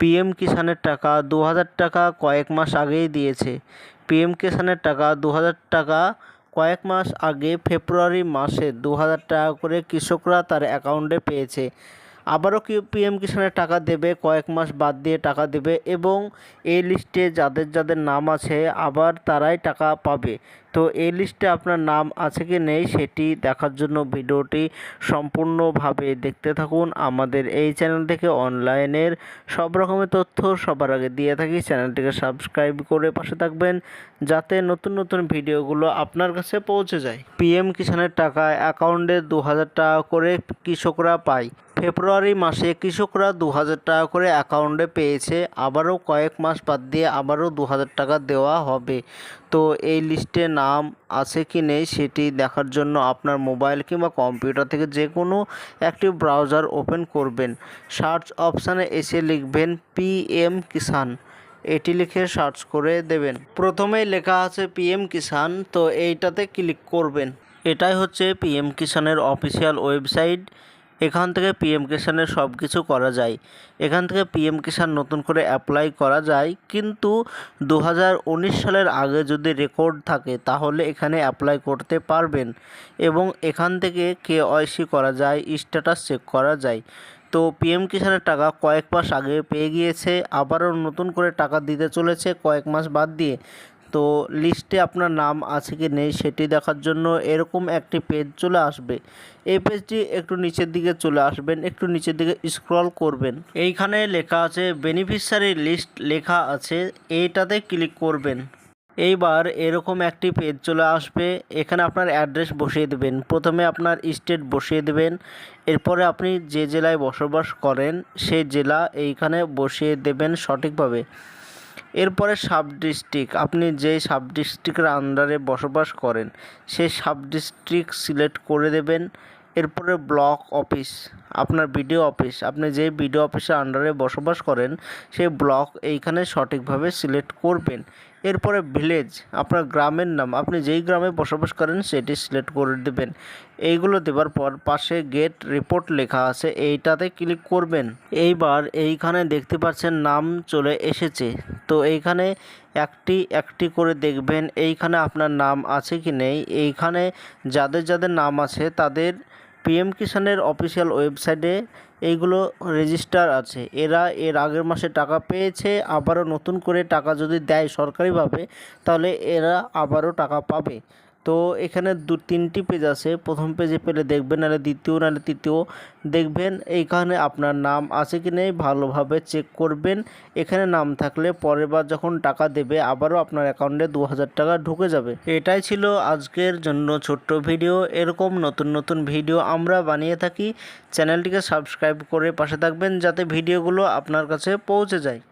PM কিষাণের টাকা ২,০০০ টাকা কয়েক মাস আগেই দিয়েছে। পিএম কিষাণের টাকা ২,০০০ টাকা কয়েক মাস আগে ফেব্রুয়ারি মাসে ২,০০০ টাকা করে কৃষকরা তার অ্যাকাউন্টে পেয়েছে। আবারও কি পিএম কিষাণের টাকা দেবে, কয়েক মাস বাদ দিয়ে টাকা দেবে এবং এই লিস্টে যাদের যাদের নাম আছে আবার তারাই টাকা পাবে। তো এই লিস্টে আপনার নাম আছে কি নেই সেটি দেখার জন্য ভিডিওটি সম্পূর্ণভাবে দেখতে থাকুন। আমাদের এই চ্যানেল থেকে অনলাইনের সব রকমের তথ্য সবার আগে দিয়ে থাকি। চ্যানেলটিকে সাবস্ক্রাইব করে পাশে থাকবেন যাতে নতুন নতুন ভিডিওগুলো আপনার কাছে পৌঁছে যায়। পিএম কিষাণের টাকা অ্যাকাউন্টে ২,০০০ টাকা করে কৃষকরা পায়। ফেব্রুয়ারি মাসে কৃষকরা ২,০০০ টাকা করে অ্যাকাউন্টে পেয়েছে। আবারও কয়েক মাস বাদ দিয়ে আবারও ২,০০০ টাকা দেওয়া হবে। তো এই লিস্টে নাম আছে কি নেই সেটি দেখার জন্য আপনার মোবাইল কিংবা কম্পিউটার থেকে যে কোনো একটি ব্রাউজার ওপেন করবেন। সার্চ অপশানে এসে লিখবেন পিএম কিষাণ। এটি লিখে সার্চ করে দেবেন। প্রথমেই লেখা আছে পিএম কিষাণ, তো এইটাতে ক্লিক করবেন। এটাই হচ্ছে পিএম কিষাণের অফিসিয়াল ওয়েবসাইট। এখান থেকে পিএম কিষাণের সব কিছু করা যায়। এখান থেকে পিএম কিষাণ নতুন করে অ্যাপ্লাই করা যায়, কিন্তু ২০১৯ সালের আগে যদি রেকর্ড থাকে তাহলে এখানে অ্যাপ্লাই করতে পারবেন এবং এখান থেকে কেওয়াইসি করা যায়, স্ট্যাটাস চেক করা যায়। তো পিএম কিষাণের টাকা কয়েক মাস আগে পেয়ে গিয়েছে, আবারও নতুন করে টাকা দিতে চলেছে কয়েক মাস বাদ দিয়ে। তো লিস্টে আপনার নাম আছে কি নেই সেটি দেখার জন্য এরকম একটি পেজ চলে আসবে। এই পেজটি একটু নিচের দিকে চলে আসবেন, একটু নিচের দিকে স্ক্রল করবেন। এইখানে লেখা আছে বেনিফিশিয়ারি লিস্ট লেখা আছে, এইটাতে ক্লিক করবেন। এইবার এরকম একটি পেজ চলে আসবে। এখানে আপনার অ্যাড্রেস বসিয়ে দেবেন। প্রথমে আপনার স্টেট বসিয়ে দেবেন, এরপরে আপনি যে জেলায় বসবাস করেন সেই জেলা এইখানে বসিয়ে দেবেন সঠিকভাবে। এরপরে সাব ডিস্ট্রিক্ট, আপনি যেই সাব ডিস্ট্রিক্টের আন্ডারে বসবাস করেন সেই সাব ডিস্ট্রিক্ট সিলেক্ট করে দেবেন। এরপরে ব্লক অফিস, আপনার বিডিও অফিস, আপনি যেই বিডিও অফিসের আন্ডারে বসবাস করেন সেই ব্লক এইখানে সঠিকভাবে সিলেক্ট করবেন। এরপরে ভিলেজ, আপনার গ্রামের নাম, আপনি যেই গ্রামে বসবাস করেন সেটি সিলেক্ট করে দেবেন। এইগুলো দেওয়ার পর পাশে গেট রিপোর্ট লেখা আছে, এইটাতে ক্লিক করবেন। এইবার এইখানে দেখতে পাচ্ছেন নাম চলে এসেছে। তো এইখানে একটি একটি করে দেখবেন এইখানে আপনার নাম আছে কি নেই। এইখানে যাদের যাদের নাম আছে তাদের পিএম কিষাণের অফিসিয়াল ওয়েবসাইটে এইগুলো রেজিস্টার আছে। এরা এর আগের মাসে টাকা পেয়েছে, আবারও নতুন করে টাকা যদি দেয় সরকারিভাবে তাহলে এরা আবারও টাকা পাবে। তো এখানে তিনটি পেজ আছে, প্রথম পেজে পেলে দেখবেন, নাহলে দ্বিতীয়, নাহলে তৃতীয় দেখবেন। এইখানে আপনার নাম আছে কি নেই ভালোভাবে চেক করবেন। এখানে নাম থাকলে পরের বার যখন টাকা দেবে আবারও আপনার অ্যাকাউন্টে ২,০০০ টাকা ঢুকে যাবে। এটাই ছিল আজকের জন্য ছোট্ট ভিডিও। এরকম নতুন নতুন ভিডিও আমরা বানিয়ে থাকি। চ্যানেলটিকে সাবস্ক্রাইব করে পাশে থাকবেন যাতে ভিডিওগুলো আপনার কাছে পৌঁছে যায়।